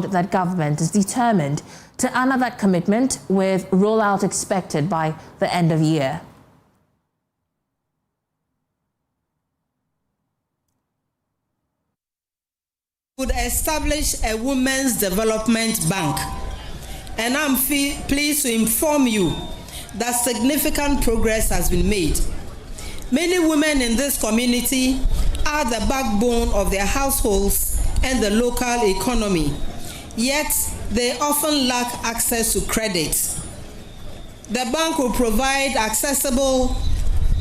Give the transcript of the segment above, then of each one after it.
that government is determined to honor that commitment with rollout expected by the end of year. Would establish a women's development bank, and I'm pleased to inform you that significant progress has been made. Many women in this community are the backbone of their households and the local economy, yet they often lack access to credit. The bank will provide accessible,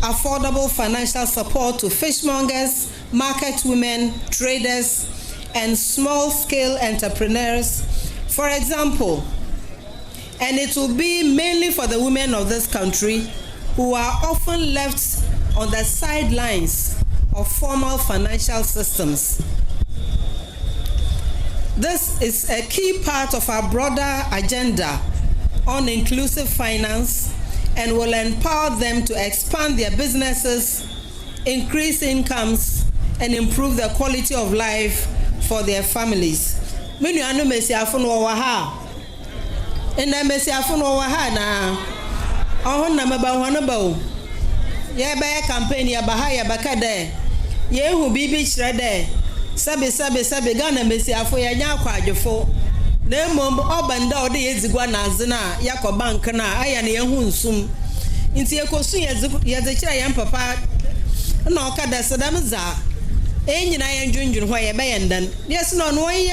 affordable financial support to fishmongers, market women, traders, and small-scale entrepreneurs, for example. And it will be mainly for the women of this country who are often left on the sidelines of formal financial systems. This is a key part of our broader agenda on inclusive finance and will empower them to expand their businesses, increase incomes, and improve the quality of life for their families. Many anu mesiafun wa ha. Ina mesiafun wa ha na. Ohun na meba ho na ba o. Ye ba campaign ya ba ha ya baka de. Ye hu bibi kyerɛ de. Sabe Ghana mesiafo ya nya akwadwefo. Na mom obanda ode yezigwa na azena yakɔ bank na aya na ye hu nsum. Nti ekosu yezekyerɛ yan papa na okada sedam za. Enyina yenjunjun hɔ ye beyendan. Yes no no ye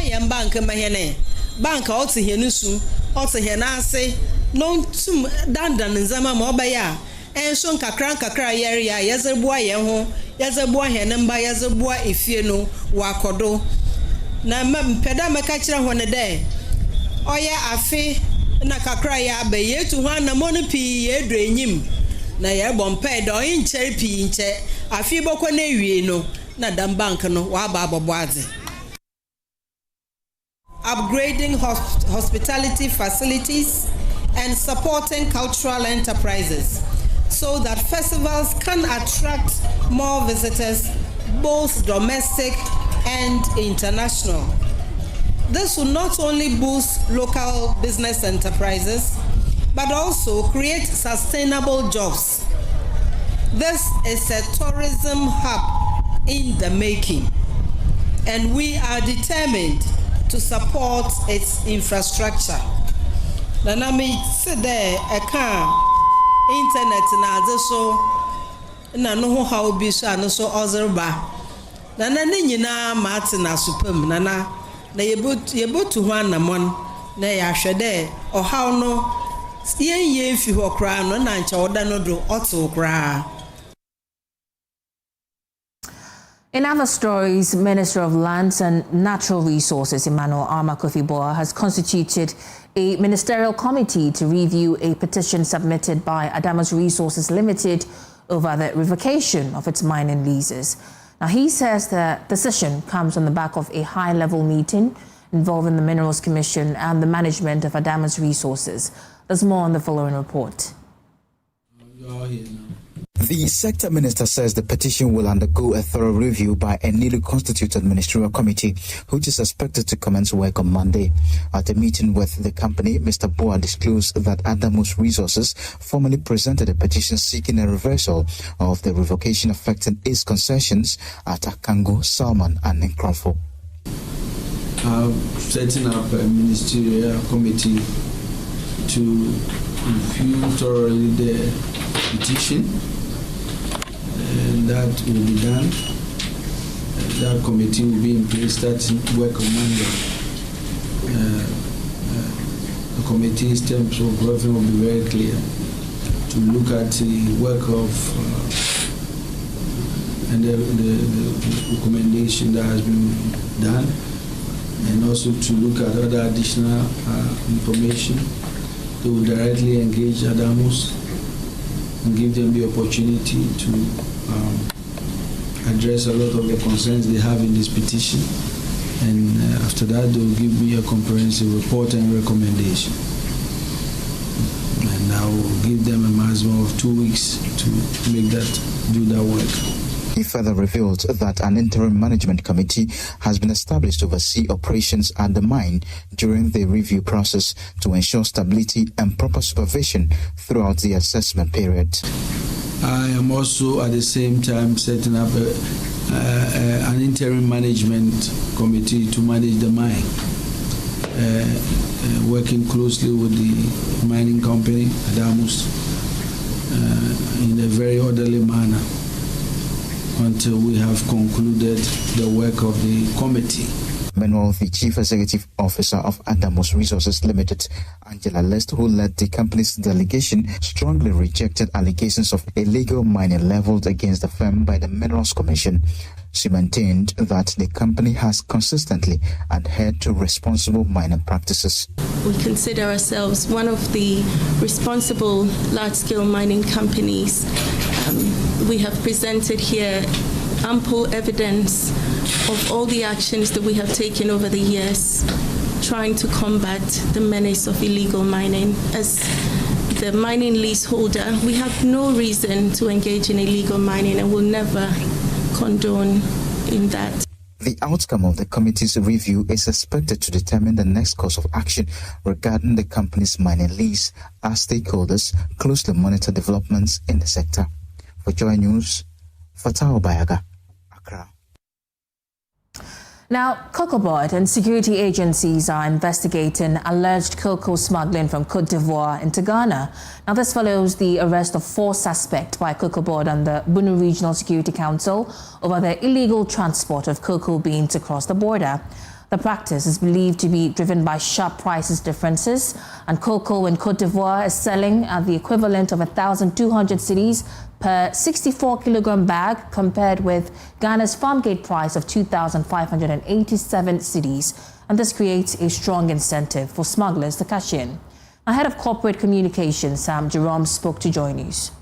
yan bank ma hene. Bank otu henusu, otu henase, no tum dandan nzama ma obaya. Enso nkakra yeri ya yezebua ye ho, yezebua henemba, yezebua efie no wakodo. Na mpeda meka kire ho ne de. Oye afi na kakra ya be yetu ho na monopi ye dru enyim. Na ye bompe do nkyere pi nche. Afi bokɔ na wie no. Na dam bank no wa ba aboboadze. Upgrading hospitality facilities and supporting cultural enterprises so that festivals can attract more visitors, both domestic and international. This will not only boost local business enterprises but also create sustainable jobs. This is a tourism hub in the making, and we are determined to support its infrastructure. Nana me say there internet na so na no ho how bi so ano so ozerba. Nana ne nyina Martin asupam nana na yebotu ho anamon na ya hwede ohaw no yen fi ho kra no na ncha oda no do oto kra. In other stories, Minister of Lands and Natural Resources Emmanuel Akufo-Addo has constituted a ministerial committee to review a petition submitted by NAIMOS Resources Limited over the revocation of its mining leases. Now, he says the decision comes on the back of a high-level meeting involving the Minerals Commission and the management of NAIMOS Resources. There's more on the following report. The sector minister says the petition will undergo a thorough review by a newly constituted ministerial committee, which is expected to commence work on Monday. At a meeting with the company, Mr. Boa disclosed that NAIMOS Resources formally presented a petition seeking a reversal of the revocation affecting its concessions at Akango, Salmon and Nkrumah. Setting up a ministerial committee to review thoroughly the petition. And that will be done. That committee will be in place, starting work on Monday. The committee's terms of reference will be very clear to look at the work of and the recommendation that has been done, and also to look at other additional information. They will directly engage NAIMOS and give them the opportunity to address a lot of the concerns they have in this petition, and after that they will give me a comprehensive report and recommendation, and I will give them a maximum of 2 weeks to do that work. He further revealed that an interim management committee has been established to oversee operations at the mine during the review process to ensure stability and proper supervision throughout the assessment period. I am also at the same time setting up an interim management committee to manage the mine, working closely with the mining company, Adiewoso, in a very orderly manner until we have concluded the work of the committee. Meanwhile, the Chief Executive Officer of Adiewoso Resources Limited, Angela Lest, who led the company's delegation, strongly rejected allegations of illegal mining leveled against the firm by the Minerals Commission. She maintained that the company has consistently adhered to responsible mining practices. We consider ourselves one of the responsible large-scale mining companies. We have presented here ample evidence of all the actions that we have taken over the years trying to combat the menace of illegal mining. As the mining leaseholder, we have no reason to engage in illegal mining and will never condone in that. The outcome of the committee's review is expected to determine the next course of action regarding the company's mining lease as stakeholders closely monitor developments in the sector. For Joy News, Fatah Obayaga, Accra. Now, Cocoa Board and security agencies are investigating alleged cocoa smuggling from Côte d'Ivoire into Ghana. Now, this follows the arrest of 4 suspects by Cocoa Board and the Bunu Regional Security Council over the illegal transport of cocoa beans across the border. The practice is believed to be driven by sharp prices differences, and cocoa in Côte d'Ivoire is selling at the equivalent of 1,200 cedis per 64-kilogram bag, compared with Ghana's farm gate price of 2,587 cedis, and this creates a strong incentive for smugglers to cash in. Head of Corporate Communications, Sam Jerome, spoke to Joy News.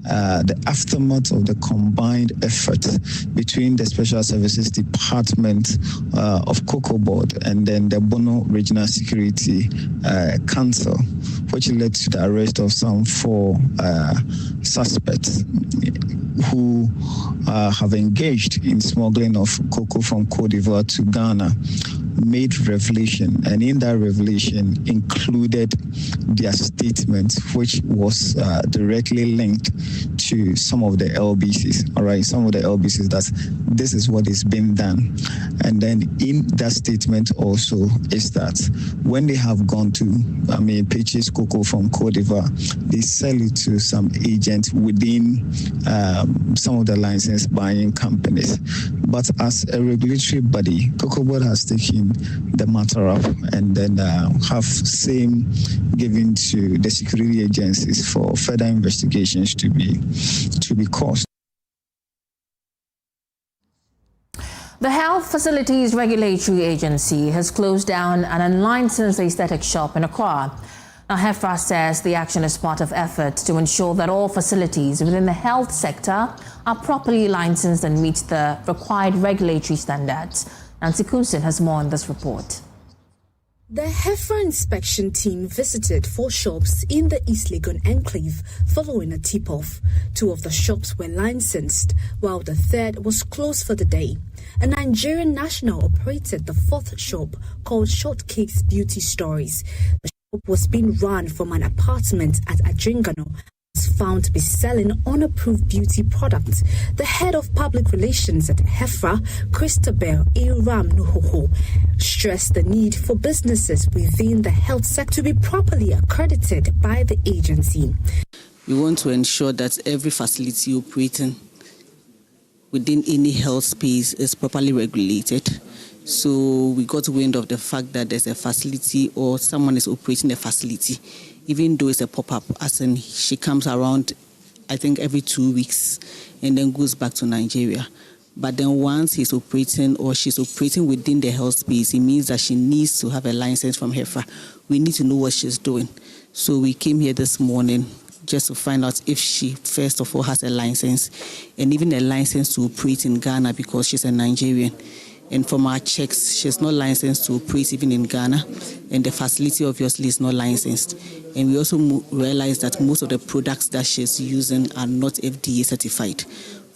The aftermath of the combined effort between the Special Services Department of Cocoa Board and then the Bunu Regional Security Council, which led to the arrest of some 4 suspects who have engaged in smuggling of cocoa from Côte d'Ivoire to Ghana, made revelation, and in that revelation included their statement, which was directly linked to some of the LBCs, all right, some of the LBCs, that this is what is being done. And then in that statement also is that when they have gone to, purchase cocoa from Côte d'Ivoire, they sell it to some agent within some of the license buying companies. But as a regulatory body, Cocoa Board has taken the matter up and then have same given to the security agencies for further investigations to be caused. The Health Facilities Regulatory Agency has closed down an unlicensed aesthetic shop in Accra. Now, HEFRA says the action is part of efforts to ensure that all facilities within the health sector are properly licensed and meet the required regulatory standards. Nancy Coulson has more on this report. The HEFRA inspection team visited 4 shops in the East Legon enclave following a tip-off. 2 of the shops were licensed, while the 3rd was closed for the day. A Nigerian national operated the 4th shop, called Shortcakes Beauty Stories. The shop was being run from an apartment at Adjingano, was found to be selling unapproved beauty products. The head of public relations at HEFRA, Christabel Iram Nuhoho, stressed the need for businesses within the health sector to be properly accredited by the agency. We want to ensure that every facility operating within any health space is properly regulated. So we got wind of the fact that there's a facility or someone is operating a facility, even though it's a pop-up, as in she comes around, I think, every 2 weeks and then goes back to Nigeria. But then once he's operating or she's operating within the health space, it means that she needs to have a license from HEFRA. We need to know what she's doing. So we came here this morning just to find out if she, first of all, has a license, and even a license to operate in Ghana because she's a Nigerian. And from our checks, she's not licensed to operate even in Ghana, and the facility obviously is not licensed. And we also realized that most of the products that she's using are not FDA certified.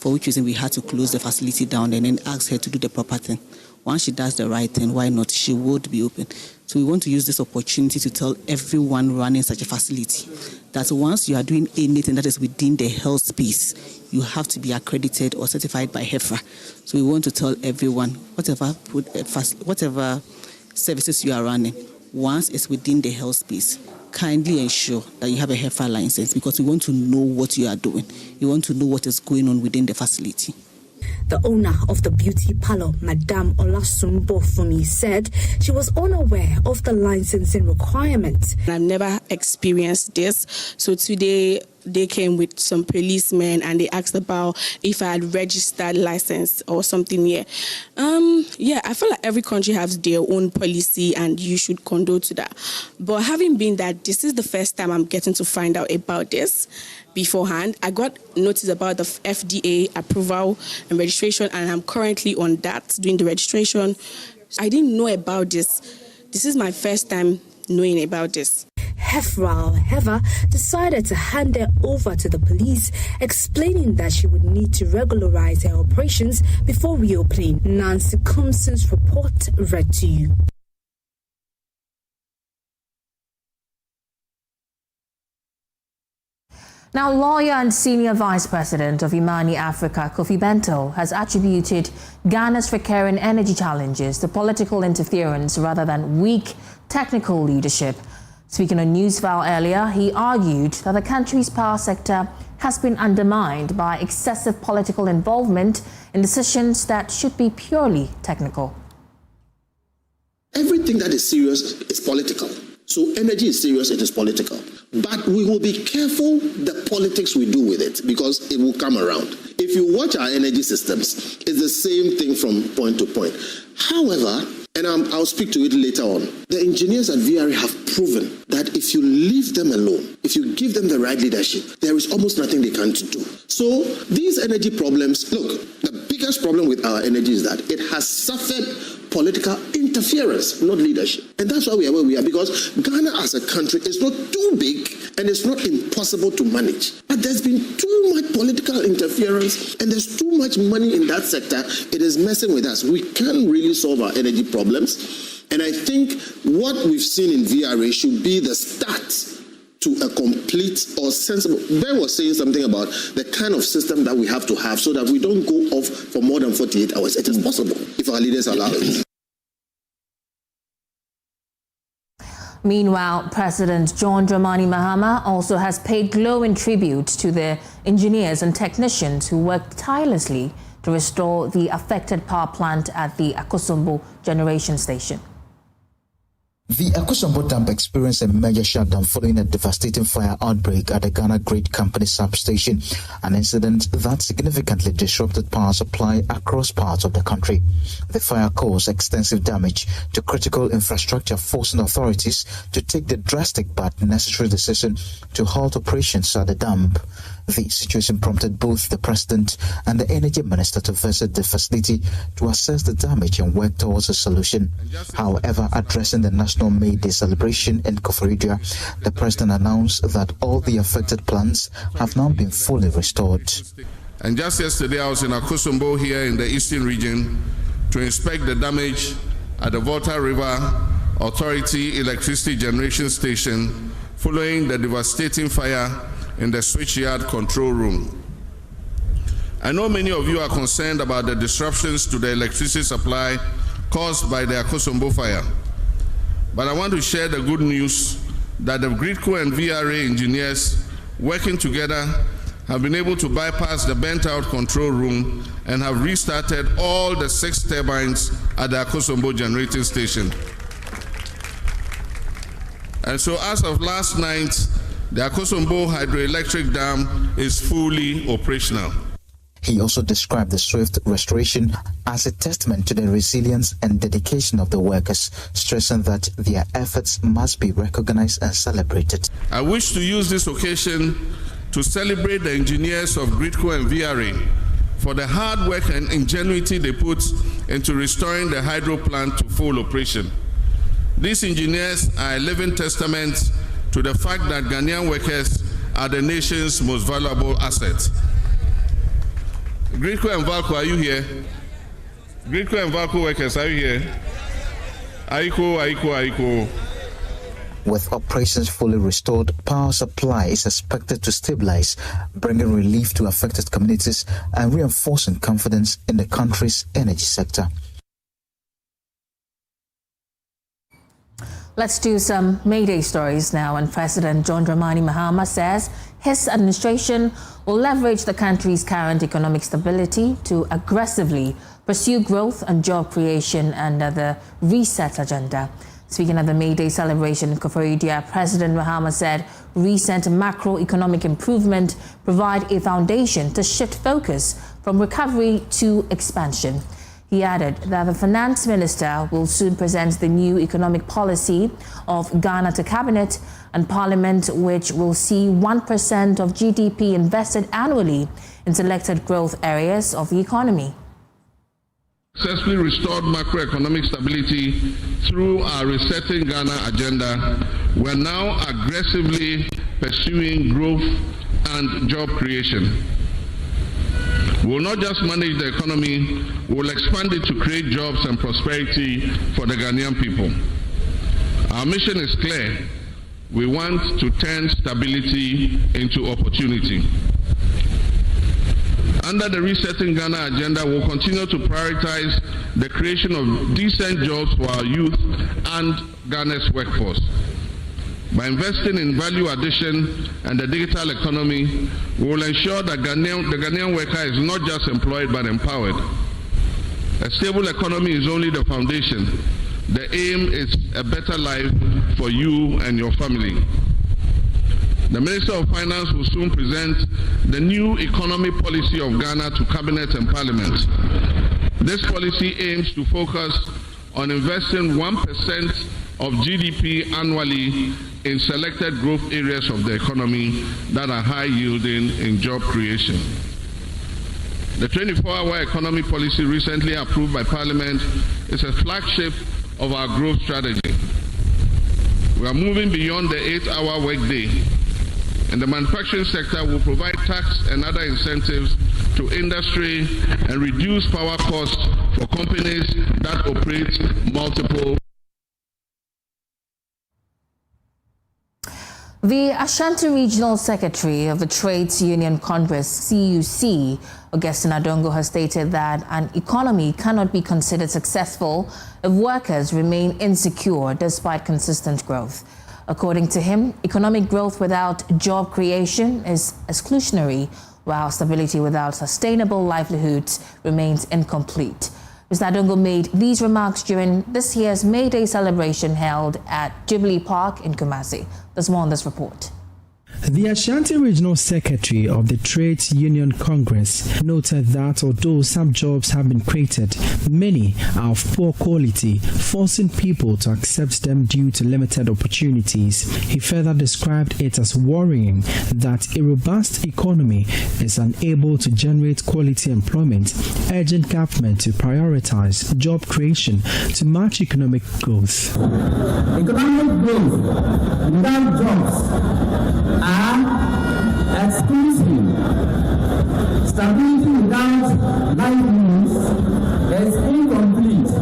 for which reason we had to close the facility down and then ask her to do the proper thing. Once she does the right thing, why not? She would be open. So we want to use this opportunity to tell everyone running such a facility that once you are doing anything that is within the health space, you have to be accredited or certified by HEFRA. So we want to tell everyone, whatever services you are running, once it's within the health space, kindly ensure that you have a HEFRA license, because we want to know what you are doing. You want to know what is going on within the facility. The owner of the beauty parlor, Madame Olasumbo Fumi, said she was unaware of the licensing requirements. I've never experienced this, so today they came with some policemen and they asked about if I had registered license or something here. Yeah, I feel like every country has their own policy and you should condone to that. But having been that this is the first time I'm getting to find out about this beforehand, I got notice about the FDA approval and registration, and I'm currently on that, doing the registration. I didn't know about this. This is my first time knowing about this. HEFRA, however, decided to hand her over to the police, explaining that she would need to regularize her operations before reopening. Nancy Compson's report read to you. Now, lawyer and senior vice president of Imani Africa, Kofi Bento, has attributed Ghana's recurring energy challenges to political interference rather than weak technical leadership. Speaking on Newsfile earlier, he argued that the country's power sector has been undermined by excessive political involvement in decisions that should be purely technical. Everything that is serious is political. So energy is serious, it is political. But we will be careful the politics we do with it, because it will come around. If you watch our energy systems, it's the same thing from point to point. However, and I'll speak to it later on, the engineers at VRA have proven that if you leave them alone, if you give them the right leadership, there is almost nothing they can't do. So these energy problems, look, the biggest problem with our energy is that it has suffered political interference, not leadership. And that's why we are where we are, because Ghana as a country is not too big and it's not impossible to manage. But there's been too much political interference and there's too much money in that sector. It is messing with us. We can't really solve our energy problems. And I think what we've seen in VRA should be the start to a complete or sensible. Ben was saying something about the kind of system that we have to have so that we don't go off for more than 48 hours. It is possible if our leaders allow it. Meanwhile, President John Dramani Mahama also has paid glowing tribute to the engineers and technicians who worked tirelessly to restore the affected power plant at the Akosombo generation station. The Akosombo Dam experienced a major shutdown following a devastating fire outbreak at the Ghana Grid Company substation, an incident that significantly disrupted power supply across parts of the country. The fire caused extensive damage to critical infrastructure, forcing authorities to take the drastic but necessary decision to halt operations at the dam. The situation prompted both the President and the Energy Minister to visit the facility to assess the damage and work towards a solution. However, addressing the National May Day celebration in Akufo-Addo, the President announced that all the affected plants have now been fully restored. And just yesterday, I was in Akosombo here in the eastern region to inspect the damage at the Volta River Authority electricity generation station following the devastating fire in the switchyard control room. I know many of you are concerned about the disruptions to the electricity supply caused by the Akosombo fire. But I want to share the good news that the GRIDCO and VRA engineers working together have been able to bypass the burnt-out control room and have restarted all the 6 turbines at the Akosombo generating station. And so as of last night, the Akosombo hydroelectric dam is fully operational. He also described the swift restoration as a testament to the resilience and dedication of the workers, stressing that their efforts must be recognized and celebrated. I wish to use this occasion to celebrate the engineers of GRIDCO and VRA for the hard work and ingenuity they put into restoring the hydro plant to full operation. These engineers are a living testament to the fact that Ghanaian workers are the nation's most valuable asset. Greco and Valco, are you here? Greco and Valco workers, are you here? Aiko. With operations fully restored, power supply is expected to stabilize, bringing relief to affected communities and reinforcing confidence in the country's energy sector. Let's do some Mayday stories now. And President Mahama says his administration will leverage the country's current economic stability to aggressively pursue growth and job creation under the reset agenda. Speaking at the May Day celebration in Akufo-Addo, President Mahama said recent macroeconomic improvement provide a foundation to shift focus from recovery to expansion. He added that the finance minister will soon present the new economic policy of Ghana to cabinet and parliament, which will see 1% of GDP invested annually in selected growth areas of the economy. Successfully restored macroeconomic stability through our Resetting Ghana agenda, we're now aggressively pursuing growth and job creation. We will not just manage the economy, we will expand it to create jobs and prosperity for the Ghanaian people. Our mission is clear. We want to turn stability into opportunity. Under the Resetting Ghana agenda, we'll continue to prioritize the creation of decent jobs for our youth and Ghana's workforce. By investing in value addition and the digital economy, we will ensure that the Ghanaian worker is not just employed but empowered. A stable economy is only the foundation. The aim is a better life for you and your family. The Minister of Finance will soon present the new economic policy of Ghana to Cabinet and Parliament. This policy aims to focus on investing 1% of GDP annually in selected growth areas of the economy that are high yielding in job creation. The 24-hour economy policy recently approved by Parliament is a flagship of our growth strategy. We are moving beyond the 8-hour workday. And the manufacturing sector will provide tax and other incentives to industry and reduce power costs for companies that operate multiple. The Ashanti Regional Secretary of the Trades Union Congress, CUC, Augustine Adongo, has stated that an economy cannot be considered successful if workers remain insecure despite consistent growth. According to him, economic growth without job creation is exclusionary, while stability without sustainable livelihoods remains incomplete. Mr. Adongo made these remarks during this year's May Day celebration held at Jubilee Park in Kumasi. There's more on this report. The Ashanti Regional Secretary of the Trades Union Congress noted that although some jobs have been created, many are of poor quality, forcing people to accept them due to limited opportunities. He further described it as worrying that a robust economy is unable to generate quality employment, urging government to prioritize job creation to match economic growth. Economic growth without jobs are exclusive. Stability without livelihoods is incomplete.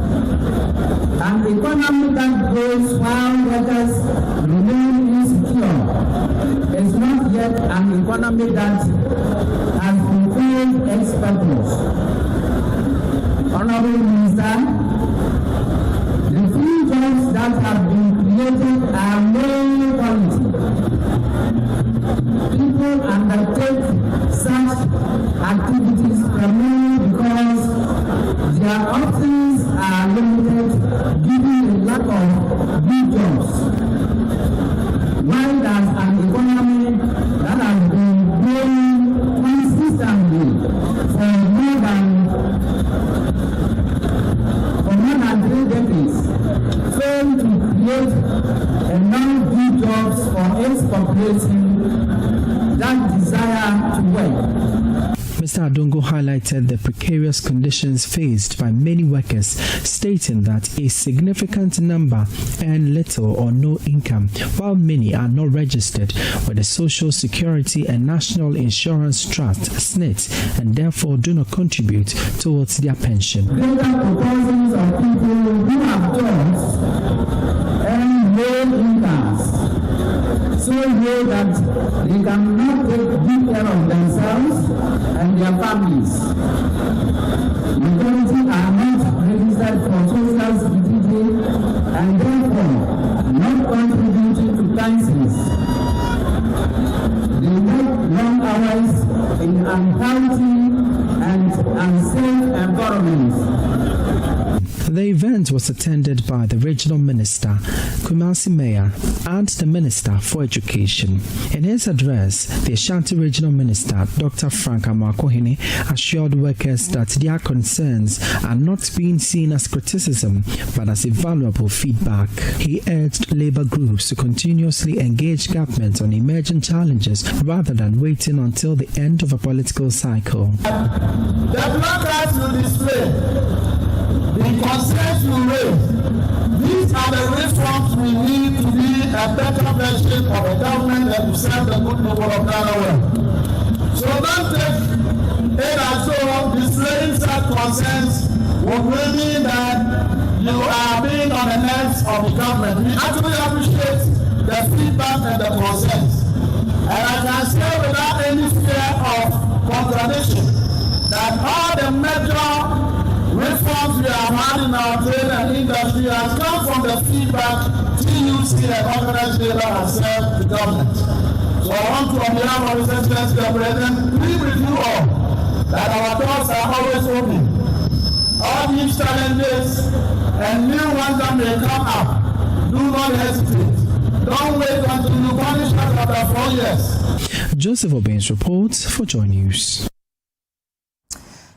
An economy that grows while workers remain insecure is not yet an economy that has fulfilled its purpose. Honorable Minister, the few jobs that have been created are low quality. People undertake such activities primarily because their options are limited given the lack of good jobs. While there's an economy that has been growing consistently for more than 3 decades, failed to create enough good jobs for its population that desire to work. Mr. Adongo highlighted the precarious conditions faced by many workers, stating that a significant number earn little or no income, while many are not registered with the Social Security and National Insurance Trust, SNIT, and therefore do not contribute towards their pension. Greater proportions of people who have jobs earn low incomes, so low that they cannot take good care of themselves and their families. Majority are not registered for Social Security and therefore not contributing to pensions. They work long hours in unhealthy and unsafe environments. The event was attended by the Regional Minister, Kumasi Mayor, and the Minister for Education. In his address, the Ashanti Regional Minister, Dr. Frank Amakohene, assured workers that their concerns are not being seen as criticism, but as a valuable feedback. He urged labor groups to continuously engage government on emerging challenges rather than waiting until the end of a political cycle. The placards will display the concerns we raise. These are the reforms we need to be a better version of a government that will serve the good people of Ghana well. So don't take it as though displaying such concerns would mean that you are being on the nerves of the government. We actually appreciate the feedback and the concerns. And I can say without any fear of contradiction that all the major reforms we have had in our trade and industry has come from the feedback TUC and organized labor has served the government. So I want to, on behalf of His Excellency the President, plead with you all that our doors are always open. All these challenges and new ones that may come up, do not hesitate. Don't wait until you punish us after 4 years. Joseph Obins reports for Joy News.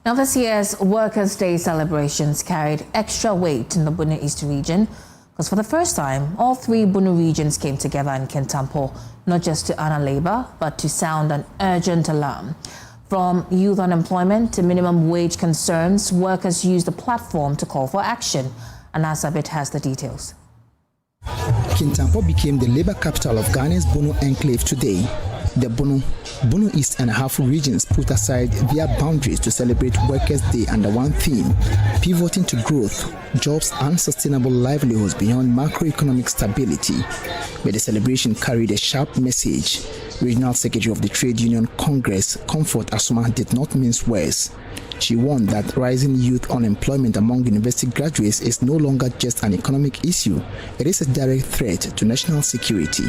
Now, this year's Workers' Day celebrations carried extra weight in the Bono East region because for the first time, all three Bono regions came together in Kintampo, not just to honor labor, but to sound an urgent alarm. From youth unemployment to minimum wage concerns, workers used the platform to call for action. And Asabit has the details. Kintampo became the labor capital of Ghana's Bono enclave today. The Bono East and Hafu regions put aside their boundaries to celebrate Workers' Day under one theme, pivoting to growth, jobs and sustainable livelihoods beyond macroeconomic stability. But the celebration carried a sharp message. Regional Secretary of the Trade Union Congress, Comfort Asuma, did not mince words. She warned that rising youth unemployment among university graduates is no longer just an economic issue, it is a direct threat to national security.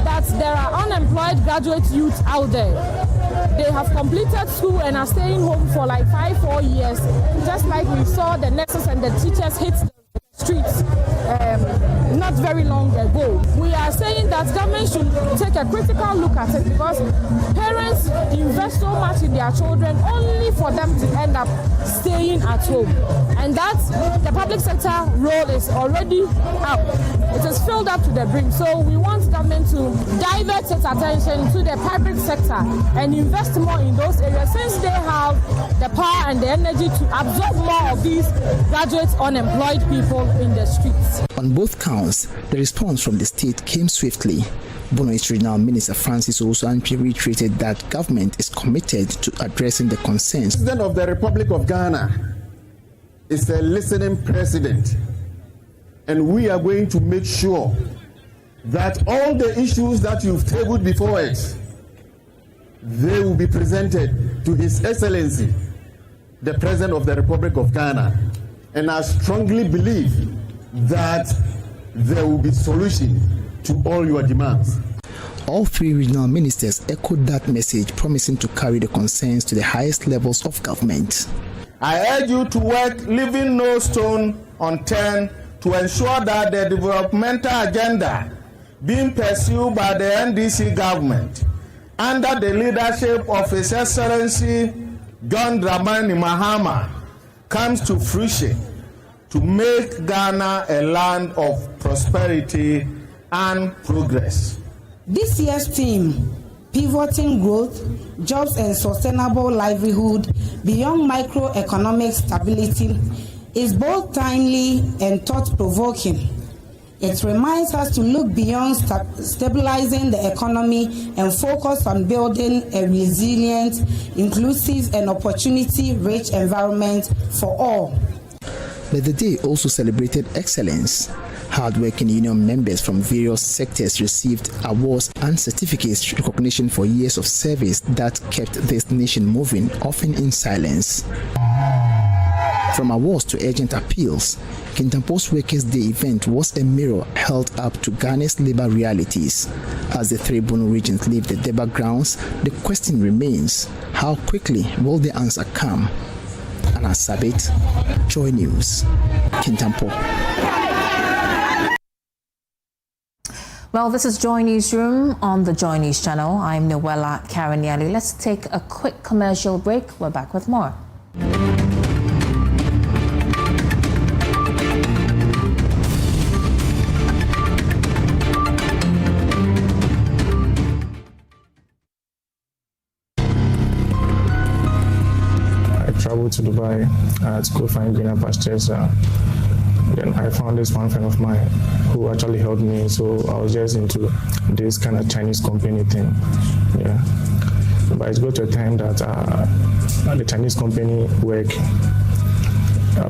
That there are unemployed graduate youth out there. They have completed school and are staying home for like 4 years, just like we saw the nurses and the teachers hit the streets not very long ago. We are saying that government should take a critical look at it because parents invest so much in their children only for them to end up staying at home. And that the public sector role is already up. It is filled up to the brim. So we want government to divert its attention to the private sector and invest more in those areas since they have the power and the energy to absorb more of these graduate unemployed people in the streets. On both counts, the response from the state came swiftly. Bono East Regional Minister Francis Osuanpi reiterated that government is committed to addressing the concerns. The President of the Republic of Ghana is a listening president, and we are going to make sure that all the issues that you've tabled before us, they will be presented to His Excellency, the President of the Republic of Ghana. And I strongly believe that there will be solution to all your demands. All three regional ministers echoed that message, promising to carry the concerns to the highest levels of government. I urge you to work, leaving no stone unturned, to ensure that the developmental agenda being pursued by the NDC government under the leadership of His Excellency John Dramani Mahama comes to fruition, to make Ghana a land of prosperity and progress. This year's theme pivoting growth, jobs and sustainable livelihood beyond microeconomic stability is both timely and thought-provoking. It reminds us to look beyond stabilizing the economy and focus on building a resilient, inclusive, and opportunity-rich environment for all. But the day also celebrated excellence. Hardworking union members from various sectors received awards and certificates recognition for years of service that kept this nation moving, often in silence. From awards to urgent appeals, Kintampo's Workers' Day event was a mirror held up to Ghana's labor realities. As the three Bono regions leave the labor grounds, the question remains, how quickly will the answer come? Anna Sabit, Joy News, Kintampo. Well, this is Joy Newsroom on the Joy News channel. I'm Noella, Kharyne, Yalley. Let's take a quick commercial break. We're back with more. To Dubai to go find greener pastures. Then I found this one friend of mine who actually helped me. So I was just into this kind of Chinese company thing. Yeah. But it got to a time that the Chinese company work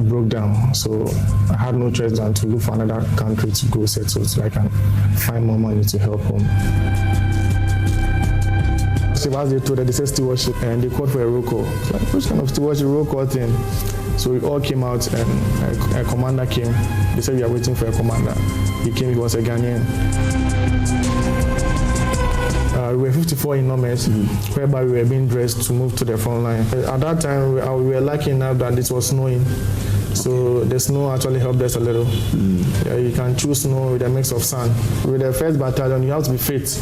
broke down. So I had no choice than to look for another country to go settle so I can find more money to help home. As they told her, they said stewardship, and they called for a roll call. So, which kind of stewardship roll call thing? So we all came out, and a commander came. They said we are waiting for a commander. He came, he was a Ghanaian. We were 54 in numbers, whereby we were being dressed to move to the front line. At that time, we were lucky enough that it was snowing. So the snow actually helped us a little. Yeah, you can choose snow with a mix of sand. With the 1st battalion, you have to be fit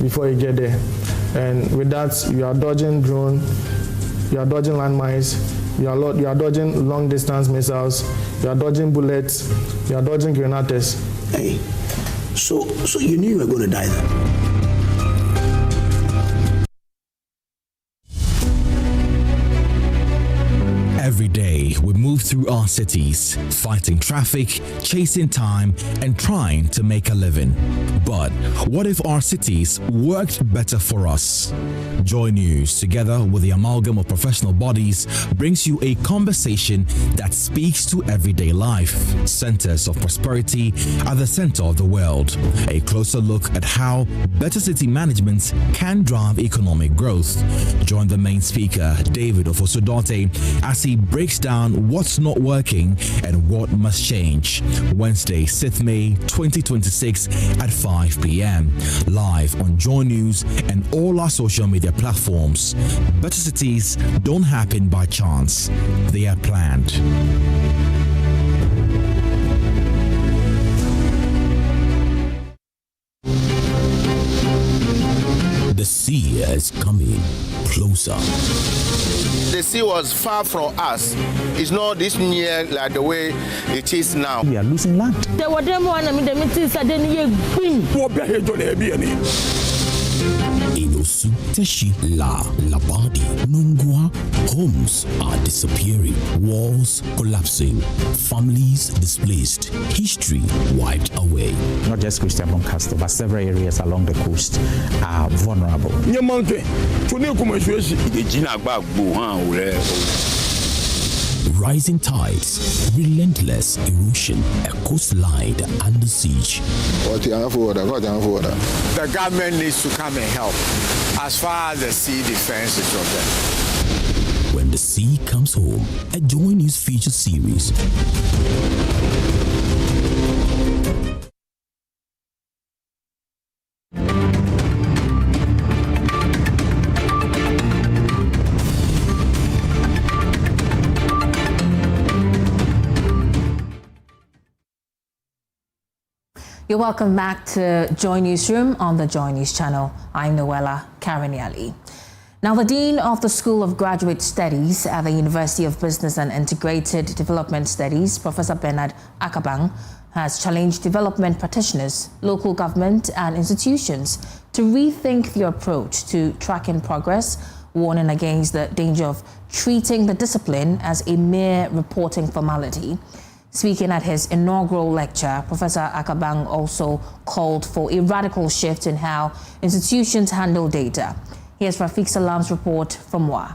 before you get there. And with that, you are dodging drone, you are dodging landmines, you are dodging long distance missiles, you are dodging bullets, you are dodging grenades. Hey, so you knew you were going to die then? Every day, we move through our cities, fighting traffic, chasing time, and trying to make a living. But what if our cities worked better for us? Joy News, together with the amalgam of professional bodies, brings you a conversation that speaks to everyday life. Centers of prosperity at the center of the world. A closer look at how better city management can drive economic growth. Join the main speaker, David Ofosudote, as he breaks down what's not working and what must change. Wednesday, 6th May 2026 at 5 p.m. Live on Joy News and all our social media platforms. Better cities don't happen by chance. They are planned. The sea is coming closer. The sea was far from us. It's not this near like the way it is now. We are losing land. Ilosu, Teshi, La, Labadi, Nungwa, homes are disappearing, walls collapsing, families displaced, history wiped away. Not just Christian Lancaster, but several areas along the coast are vulnerable. Rising tides, relentless erosion, a coastline under siege. The government needs to come and help as far as the sea defense is concerned. When the sea comes home, a Joy News feature series. You're welcome back to Joy Newsroom on the Joy News channel. I'm Noella, Kharyne, Yalley. Now, the Dean of the School of Graduate Studies at the University of Business and Integrated Development Studies, Professor Bernard Akabang, has challenged development practitioners, local government and institutions to rethink their approach to tracking progress, warning against the danger of treating the discipline as a mere reporting formality. Speaking at his inaugural lecture, Professor Akabang also called for a radical shift in how institutions handle data. Here's Rafiq Salam's report from WA.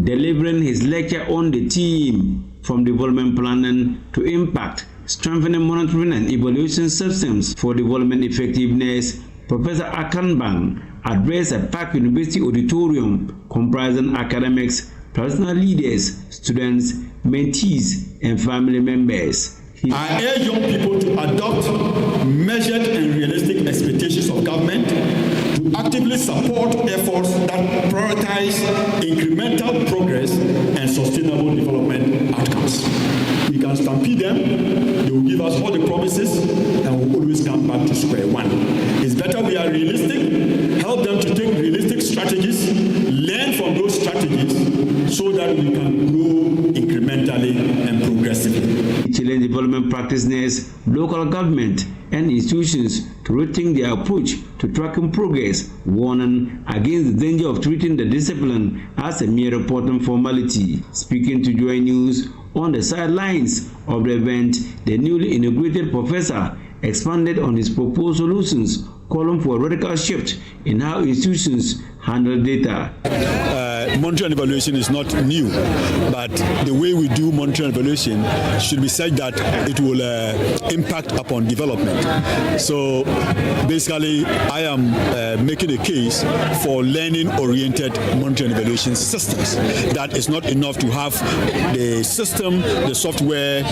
Delivering his lecture on the theme from development planning to impact, strengthening monitoring and evaluation systems for development effectiveness, Professor Akabang addressed a packed university auditorium comprising academics, professional leaders, students, mentees, and family members. I urge young people to adopt measured and realistic expectations of government, to actively support efforts that prioritize incremental progress and sustainable development outcomes. We can stampede them, they will give us all the promises, and we'll always come back to square one. It's better we are realistic, help them to take realistic strategies, learn from those strategies so that we can grow incrementally and progressively. Challenge development practitioners, local government, and institutions to rethink their approach to tracking progress, warning against the danger of treating the discipline as a mere reporting formality. Speaking to Joy News on the sidelines of the event, the newly inaugurated professor expanded on his proposed solutions, calling for a radical shift in how institutions handle data. Monitoring and evaluation is not new, but the way we do monitoring and evaluation should be such that it will impact upon development. So basically, I am making a case for learning-oriented monitoring and evaluation systems. That is not enough to have the system, the software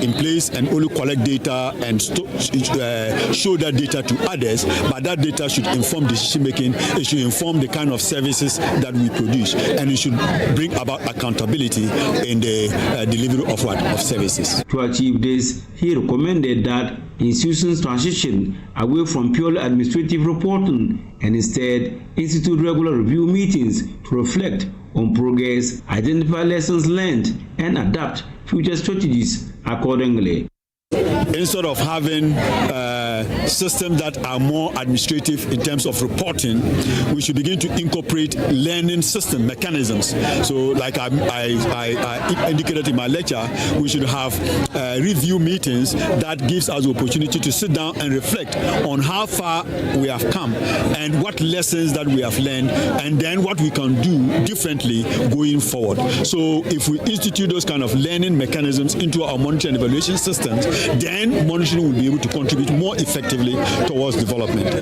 in place and only collect data and show that data to others, but that data should inform decision-making, it should inform the kind of services that we produce, and it should bring about accountability in the delivery of services. To achieve this, he recommended that institutions transition away from purely administrative reporting and instead institute regular review meetings to reflect on progress, identify lessons learned, and adapt future strategies accordingly. Instead of having systems that are more administrative in terms of reporting, we should begin to incorporate learning system mechanisms. So like I indicated in my lecture, we should have review meetings that gives us the opportunity to sit down and reflect on how far we have come and what lessons that we have learned, and then what we can do differently going forward. So if we institute those kind of learning mechanisms into our monitoring and evaluation systems, then monitoring will be able to contribute more effectively towards development.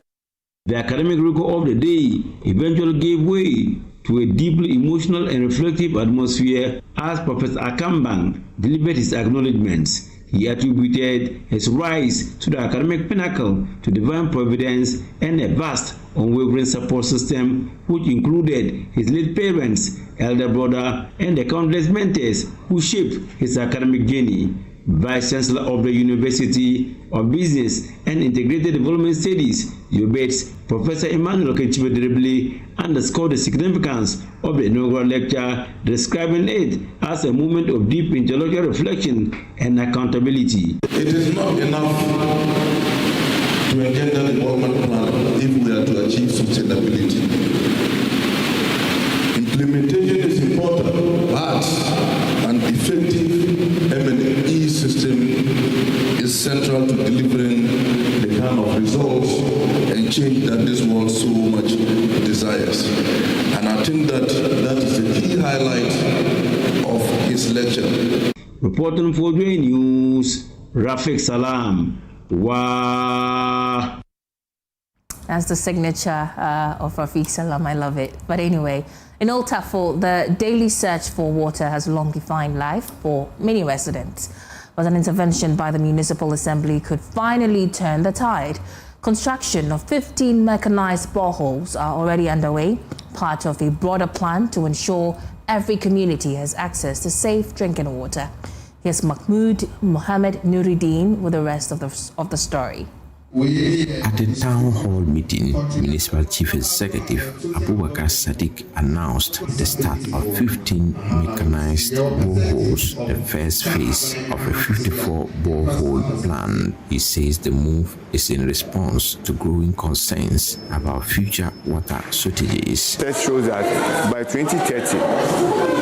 The academic record of the day eventually gave way to a deeply emotional and reflective atmosphere as Professor Akabang delivered his acknowledgements. He attributed his rise to the academic pinnacle to divine providence and a vast, unwavering support system, which included his late parents, elder brother, and the countless mentors who shaped his academic journey. Vice Chancellor of the University of Business and Integrated Development Studies, UBETS, Professor Emmanuel Kechibe underscored the significance of the inaugural lecture, describing it as a moment of deep intellectual reflection and accountability. It is not enough to engender development plan if we are to achieve sustainability. Implementation is important, but an effective M&E system is central to delivering the kind of results and change that this world so much desires. And I think that is the key highlight of his lecture. Reporting for Joy News, Rafiq Salam. Wow. That's the signature of Rafiq Salam. I love it. But anyway, in Old Trafford, the daily search for water has long defined life for many residents. But an intervention by the Municipal Assembly could finally turn the tide. Construction of 15 mechanized boreholes are already underway, part of a broader plan to ensure every community has access to safe drinking water. Here's Mahmoud Mohammed Nuruddin with the rest of the story. At a town hall meeting, Municipal Chief Executive Abubakar Sadiq announced the start of 15 mechanized boreholes, the first phase of a 54 borehole plan. He says the move is in response to growing concerns about future water shortages. That shows that by 2030,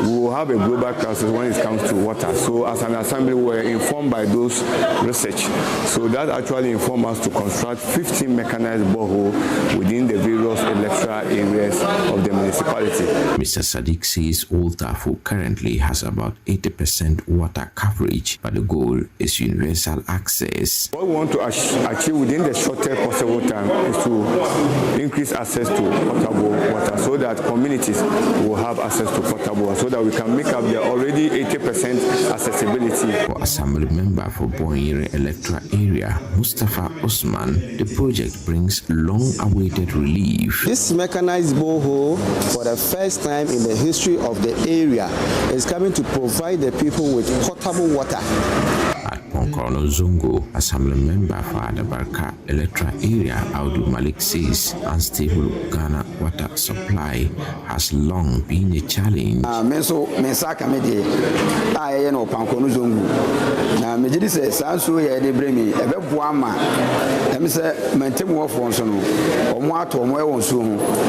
we will have a global crisis when it comes to water. So as an assembly, we were informed by those research. So that actually informed us to construct 15 mechanized boreholes within the various electoral areas of the municipality. Mr. Sadiq says Old Tafo currently has about 80% water coverage, but the goal is universal access. What we want to achieve within the shortest possible time is to increase access to potable water so that communities will have access to potable water so that we can make up the already 80% accessibility. For Assembly Member for Boyere Electoral Area, Mustafa Osman, the project brings long-awaited relief. This mechanized borehole, for the first time in the history of the area, is coming to provide the people with potable water. At Ponkono Zongo, Assembly Member for Adabarka Electoral Area, Audu Malik says unstable Ghana water supply has long been a challenge.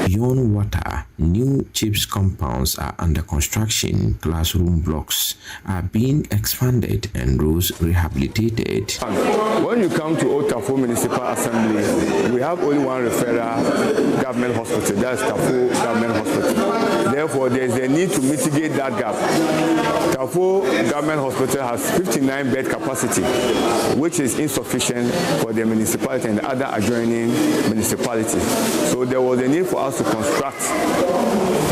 Beyond water, new CHIPS compounds are under construction, classroom blocks are being expanded and roads rehabilitated. When you come to Old Tafo Municipal Assembly, we have only one referral government hospital, that's Tafo Government Hospital. Therefore, there is a need to mitigate that gap. Tafo Government Hospital has 59 bed capacity, which is insufficient for the municipality and other adjoining municipalities. So there was a need for us to construct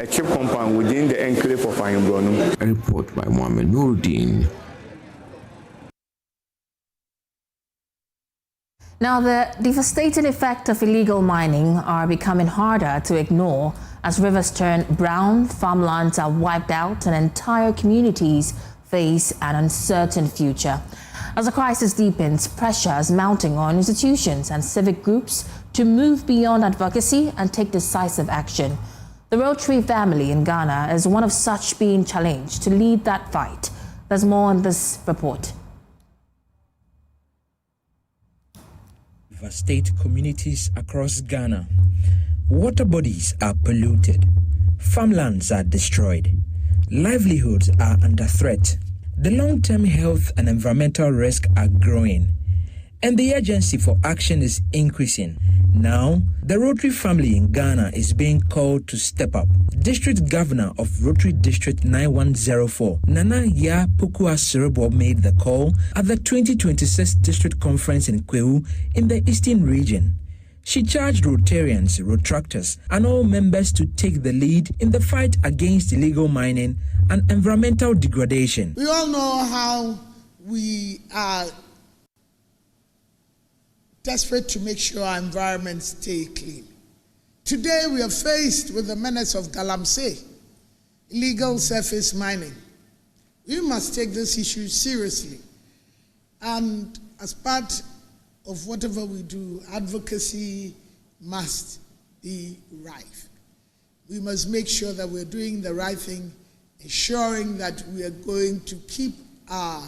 a chip compound within the enclave of Ahimbrono. A report by Mohamed Nuruddin. Now, the devastating effect of illegal mining are becoming harder to ignore as rivers turn brown, farmlands are wiped out, and entire communities face an uncertain future. As the crisis deepens, pressure is mounting on institutions and civic groups to move beyond advocacy and take decisive action. The Rotary family in Ghana is one of such being challenged to lead that fight. There's more on this report. Devastate communities across Ghana. Water bodies are polluted. Farmlands are destroyed. Livelihoods are under threat. The long-term health and environmental risks are growing, and the urgency for action is increasing. Now, the Rotary family in Ghana is being called to step up. District Governor of Rotary District 9104, Nana Ya Pokua Serebo, made the call at the 2026 District Conference in Kwewu in the Eastern Region. She charged Rotarians, Rotractors, and all members to take the lead in the fight against illegal mining and environmental degradation. We all know how we are desperate to make sure our environments stay clean. Today we are faced with the menace of galamsey, illegal surface mining. We must take this issue seriously, and as part of whatever we do, advocacy must be rife. We must make sure that we're doing the right thing, ensuring that we are going to keep our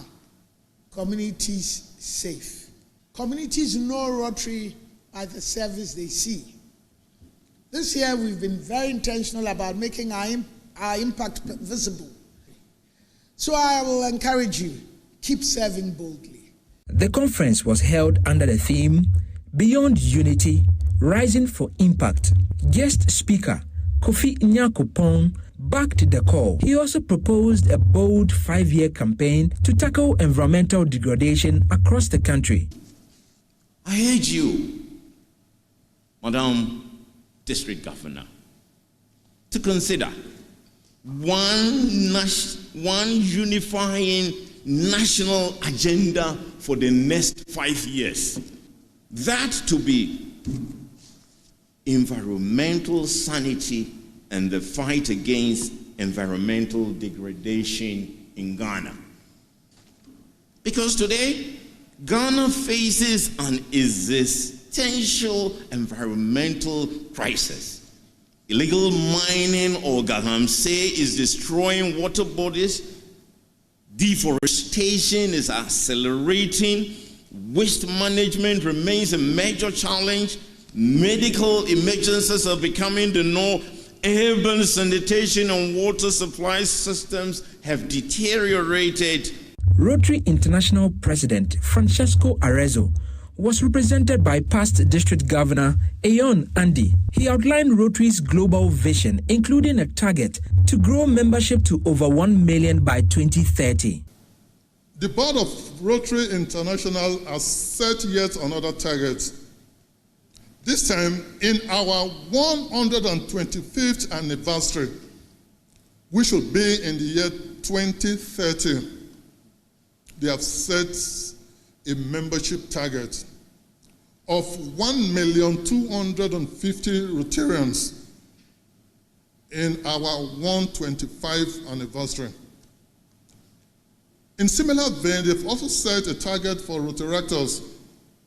communities safe. Communities know Rotary by the service they see. This year we've been very intentional about making our impact visible. So I will encourage you, keep serving boldly. The conference was held under the theme, Beyond Unity, Rising for Impact. Guest speaker, Kofi Nyakopong, backed the call. He also proposed a bold 5-year campaign to tackle environmental degradation across the country. I urge you, Madam District Governor, to consider one unifying national agenda for the next 5 years. That to be environmental sanity and the fight against environmental degradation in Ghana. Because today, Ghana faces and is existential environmental crisis. Illegal mining or galamsey is destroying water bodies. Deforestation is accelerating. Waste management remains a major challenge. Medical emergencies are becoming the norm. Urban sanitation and water supply systems have deteriorated. Rotary International President Francesco Arezzo was represented by past District Governor Ayon Andy. He outlined Rotary's global vision, including a target to grow membership to over 1 million by 2030. The board of Rotary International has set yet another target. This time, in our 125th anniversary, we should be in the year 2030. They have set a membership target of 1,250,000 Rotarians in our 125th anniversary. In similar vein, they've also set a target for Rotaractors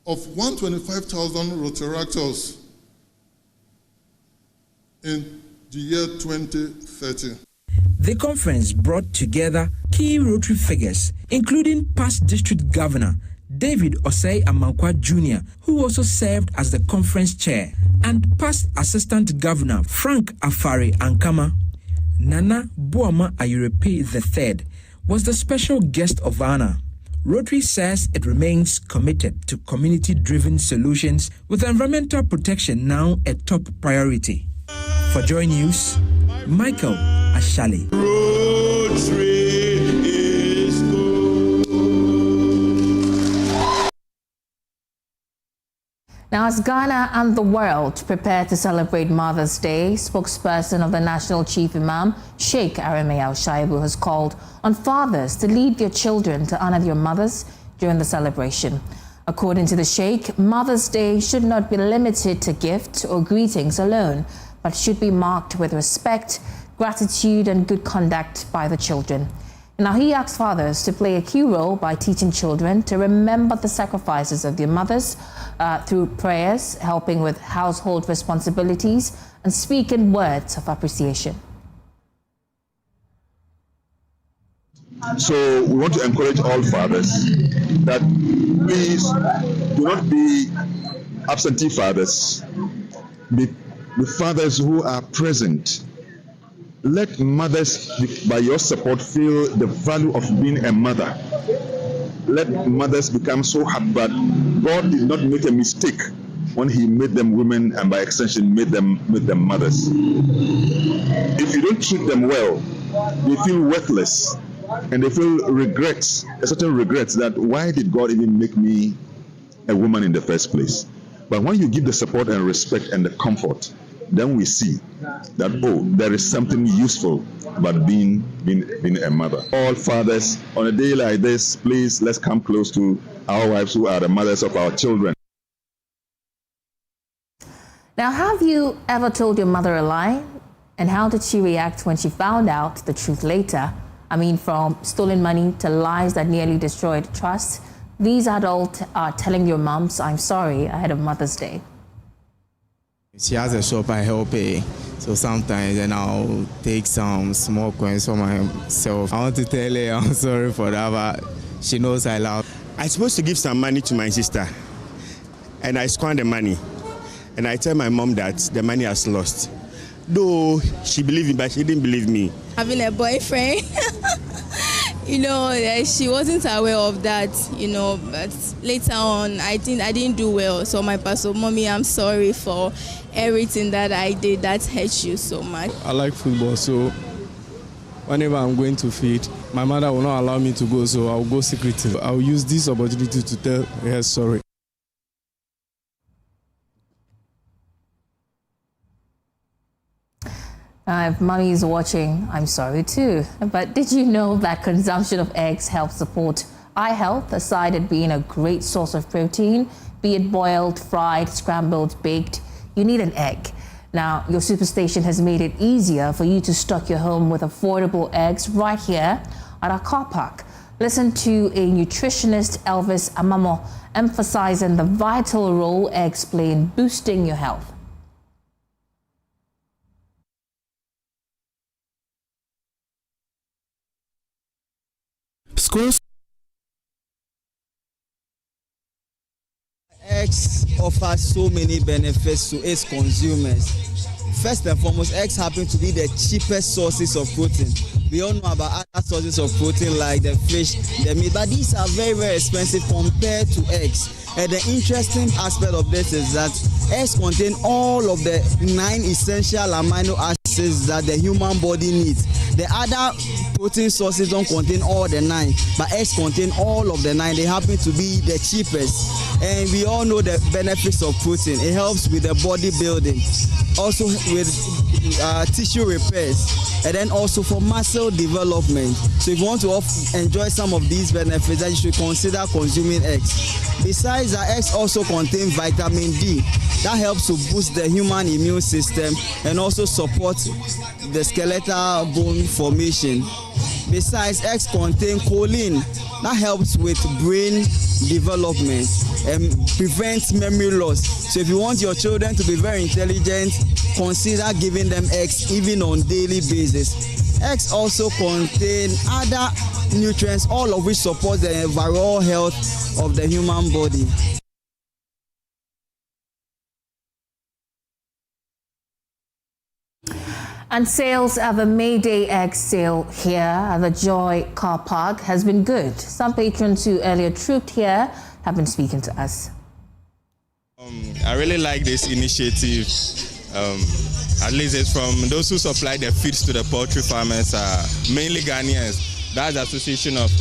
of 125,000 Rotaractors in the year 2030. The conference brought together key Rotary figures, including past District Governor David Osei Amankwa Jr., who also served as the conference chair, and past Assistant Governor Frank Afari Ankama. Nana Boama Ayurepe III was the special guest of honor. Rotary says it remains committed to community-driven solutions, with environmental protection now a top priority. For Joy News, Michael Ashali. Now, as Ghana and the world prepare to celebrate Mother's Day, spokesperson of the National Chief Imam, Sheikh Areme Al-Shaibu, has called on fathers to lead their children to honor their mothers during the celebration. According to the Sheikh, Mother's Day should not be limited to gifts or greetings alone, but should be marked with respect, gratitude, and good conduct by the children. Now, he asks fathers to play a key role by teaching children to remember the sacrifices of their mothers through prayers, helping with household responsibilities, and speaking words of appreciation. So we want to encourage all fathers that please do not be absentee fathers. Be fathers who are present. Let mothers, by your support, feel the value of being a mother. Let mothers become so happy that God did not make a mistake when He made them women and by extension made them mothers. If you don't treat them well, they feel worthless and they feel regrets, a certain regrets that why did God even make me a woman in the first place? But when you give the support and respect and the comfort, then we see that, oh, there is something useful about being a mother. All fathers, on a day like this, please, let's come close to our wives who are the mothers of our children. Now, have you ever told your mother a lie? And how did she react when she found out the truth later? I mean, from stolen money to lies that nearly destroyed trust. These adults are telling your moms, I'm sorry, ahead of Mother's Day. She has a shop I help her, so sometimes then I'll take some small coins for myself. I want to tell her I'm sorry for that, but she knows I love her. I'm supposed to give some money to my sister, and I squander the money. And I tell my mom that the money has lost. Though she believed me, but she didn't believe me. Having a boyfriend, she wasn't aware of that, but later on, I didn't do well. So my pastor, Mommy, I'm sorry for everything that I did that hurt you so much. I like football, so whenever I'm going to feed, my mother will not allow me to go, so I'll go secretly. I'll use this opportunity to tell her sorry. If mommy is watching, I'm sorry too. But did you know that consumption of eggs helps support eye health, aside it being a great source of protein? Be it boiled, fried, scrambled, baked, you need an egg. Now, your Superstation has made it easier for you to stock your home with affordable eggs right here at our car park. Listen to a nutritionist, Elvis Amamo, emphasizing the vital role eggs play in boosting your health. Eggs offer so many benefits to its consumers. First and foremost, eggs happen to be the cheapest sources of protein. We all know about other sources of protein like the fish, the meat, but these are very, very expensive compared to eggs. And the interesting aspect of this is that eggs contain all of the 9 essential amino acids that the human body needs. The other protein sources don't contain all the 9, but eggs contain all of the 9. They happen to be the cheapest. And we all know the benefits of protein. It helps with the body building, also with tissue repairs, and then also for muscle development. So if you want to enjoy some of these benefits, then you should consider consuming eggs. Besides that, eggs also contain vitamin D. That helps to boost the human immune system and also support the skeletal bone formation. Besides, eggs contain choline. That helps with brain development and prevents memory loss. So if you want your children to be very intelligent, consider giving them eggs even on daily basis. Eggs also contain other nutrients, all of which support the overall health of the human body. And sales at the May Day egg sale here at the Joy Car Park has been good. Some patrons who earlier trooped here have been speaking to us. I really like this initiative. At least it's from those who supply the feeds to the poultry farmers, mainly Ghanaians. That's the Association of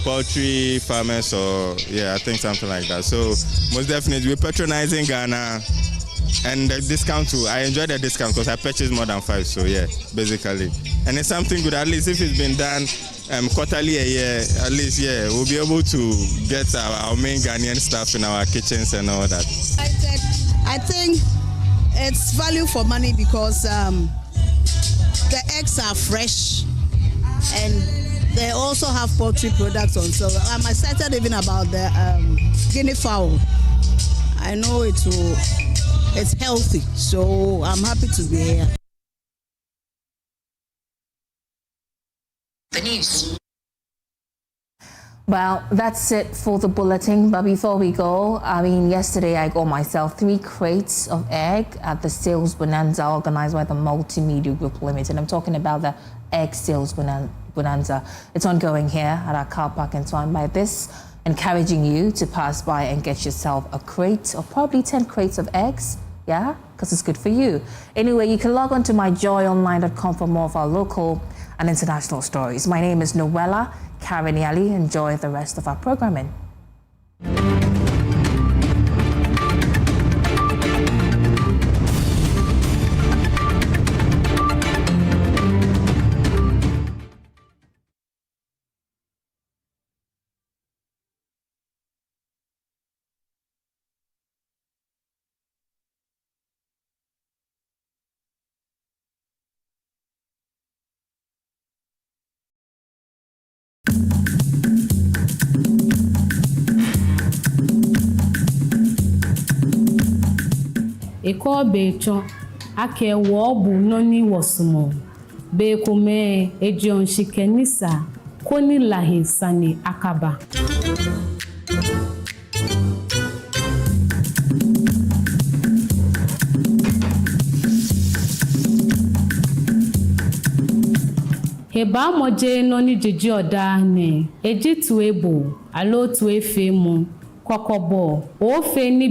Poultry Farmers, or I think something like that. So most definitely we're patronizing Ghana. And the discount too, I enjoy the discount because I purchased more than 5, so basically. And it's something good, at least if it's been done quarterly a year, at least we'll be able to get our main Ghanaian stuff in our kitchens and all that. I think it's value for money because the eggs are fresh and they also have poultry products on. So I'm excited even about the guinea fowl. I know it's healthy, so I'm happy to be here. The news. Well, that's it for the bulletin. But before we go, yesterday I got myself 3 crates of egg at the sales bonanza organized by the Multimedia Group Limited. I'm talking about the egg sales bonanza. It's ongoing here at our car park, and so I'm by this encouraging you to pass by and get yourself a crate or probably 10 crates of eggs. Yeah, because it's good for you. Anyway, you can log on to myjoyonline.com for more of our local and international stories. My name is Noella. Kharyne, Yalley. Enjoy the rest of our programming. Eko becho ake wobu noni wasumo be kume ejon shikenisa koni lahi sani akaba. Heba moje noni jiji oda ne eji tuebo alo tuefe mu kokobo ofe ni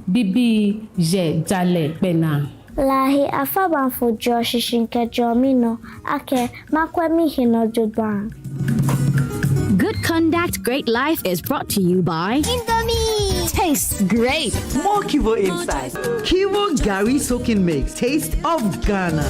bibi je jale pena lahi afaba fujo shishinke jomino ake makwemi hino judwan. Good Conduct, Great Life is brought to you by Indomie. Tastes great. More Kivo inside. Kivo Gari Soaking Mix. Taste of Ghana.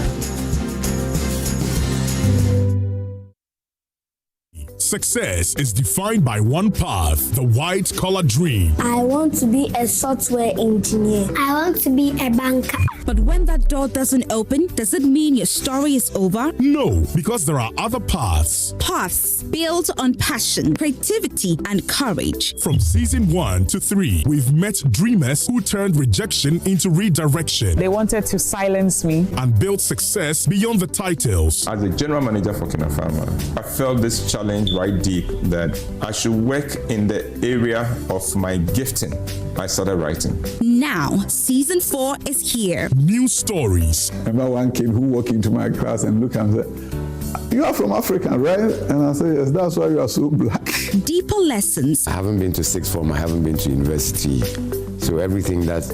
Success is defined by one path, the white-collar dream. I want to be a software engineer. I want to be a banker. But when that door doesn't open, does it mean your story is over? No, because there are other paths. Paths built on passion, creativity, and courage. From season 1 to 3, we've met dreamers who turned rejection into redirection. They wanted to silence me. And built success beyond the titles. As a general manager for Kinafama, I felt this challenge right deep that I should work in the area of my gifting. I started writing. Now, season 4 is here. New stories. Remember one kid who walked into my class and looked and said, "You are from Africa, right?" And I said, "Yes, that's why you are so black." Deeper lessons. I haven't been to sixth form, I haven't been to university. So everything that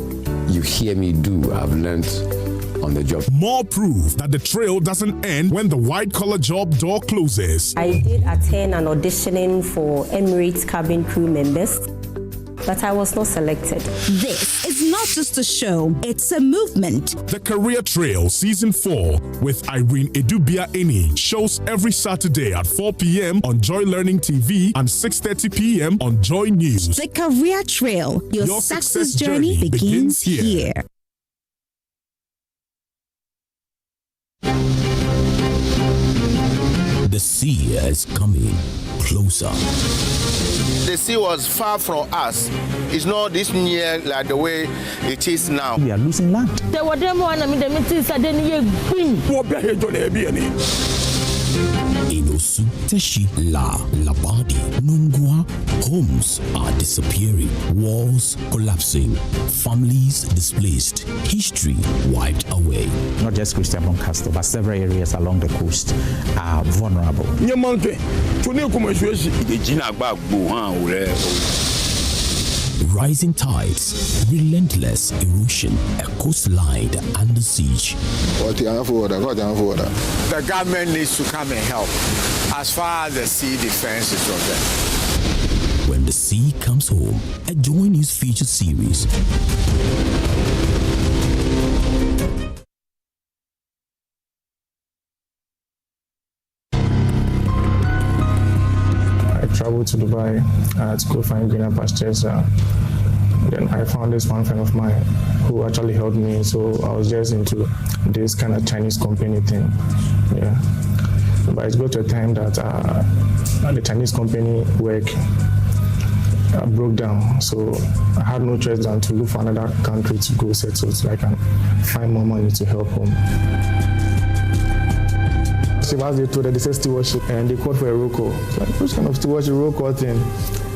you hear me do, I've learned on the job. More proof that the trail doesn't end when the white-collar job door closes. I did attend an auditioning for Emirates cabin crew members, but I was not selected. This is not just a show, it's a movement. The Career Trail Season 4 with Irene Edubia-Eni shows every Saturday at 4 p.m. on Joy Learning TV and 6:30 p.m. on Joy News. The Career Trail, your success journey begins here. The sea is coming closer. The sea was far from us. It's not this near like the way it is now. We are losing land. There were them one, I mean, the meeting said, then you green. Inosu, Teshi, La, Labadi, Nungwa, homes are disappearing, walls collapsing, families displaced, history wiped away. Not just Christian Boncaster, but several areas along the coast are vulnerable. Rising tides, relentless erosion, a coastline under siege. The government needs to come and help as far as the sea defense is concerned. When the sea comes home, a Joy News feature series. I traveled to Dubai to go find greener pastures. Then I found this one friend of mine who actually helped me. So I was just into this kind of Chinese company thing. Yeah. But it got to a time that the Chinese company work broke down. So I had no choice than to look for another country to go settle so I can find more money to help home. So as they told her, they said stewardship, and they called for a roll call. So which kind of stewardship roll call thing?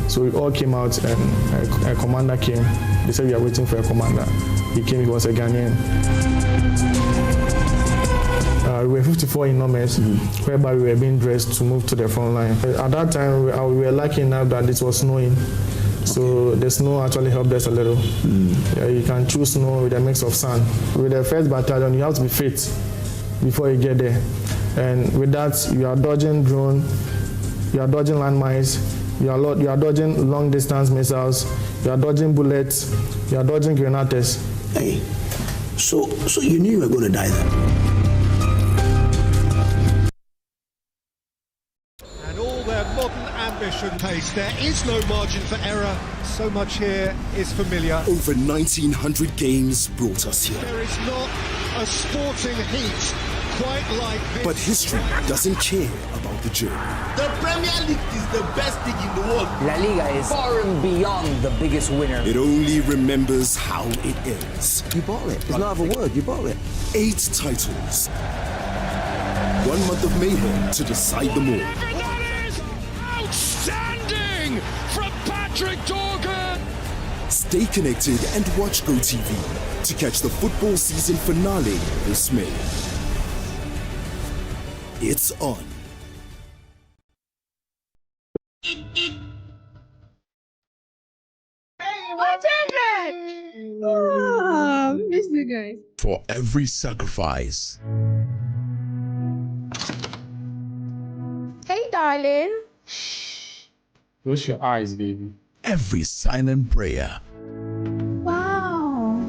So we all came out, and a commander came. They said we are waiting for a commander. He came, he was a Ghanaian. We were 54 in numbers, whereby we were being dressed to move to the front line. At that time, we were lucky enough that it was snowing. So the snow actually helped us a little. Yeah, you can choose snow with a mix of sand. With the 1st battalion, you have to be fit before you get there. And with that, you are dodging drone, you are dodging landmines, you are dodging long distance missiles, you are dodging bullets, you are dodging grenades. Hey, so you knew you were going to die then? And all their modern ambition pace, there is no margin for error. So much here is familiar. Over 1,900 games brought us here. There is not a sporting heat quite like this. But history doesn't care about the journey. The Premier League is the best league in the world. La Liga is far and beyond the biggest winner. It only remembers how it ends. You bought it. It's not a word. You bought it. 8 titles. 1 month of mayhem to decide them all. That is outstanding from Patrick Dorgan. Stay connected and watch GoTV to catch the football season finale this May. It's on. What is it? Oh, miss you guys. For every sacrifice. Hey, darling. Close your eyes, baby. Every silent prayer. Wow.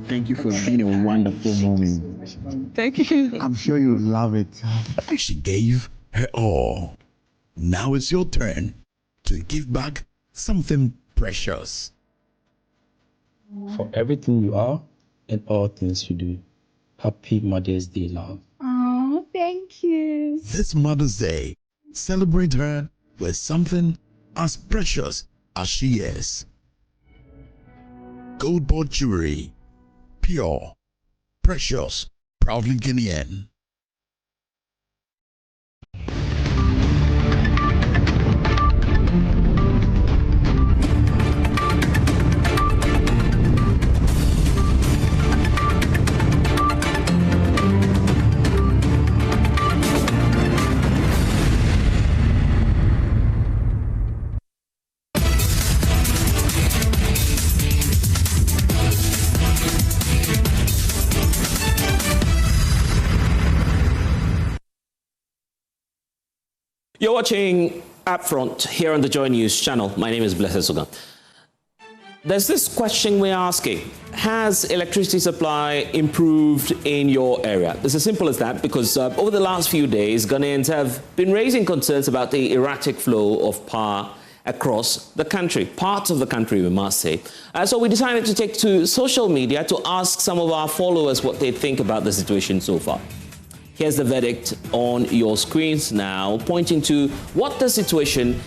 Thank you for being a wonderful moment. Thank you. I'm sure you love it. She gave her all. Now it's your turn to give back something precious. for everything you are and all things you do. Happy Mother's Day, love. Oh, thank you. This Mother's Day, celebrate her with something as precious as she is. Gold bought jewelry, pure, precious, proudly Guinean. You're watching Upfront here on the Joy News channel. My name is Blessed Suga. There's this question we're asking. Has electricity supply improved in your area? It's as simple as that because over the last few days, Ghanaians have been raising concerns about the erratic flow of power across the country, parts of the country, we must say. So we decided to take to social media to ask some of our followers what they think about the situation so far. Here's the verdict on your screens now, pointing to what the situation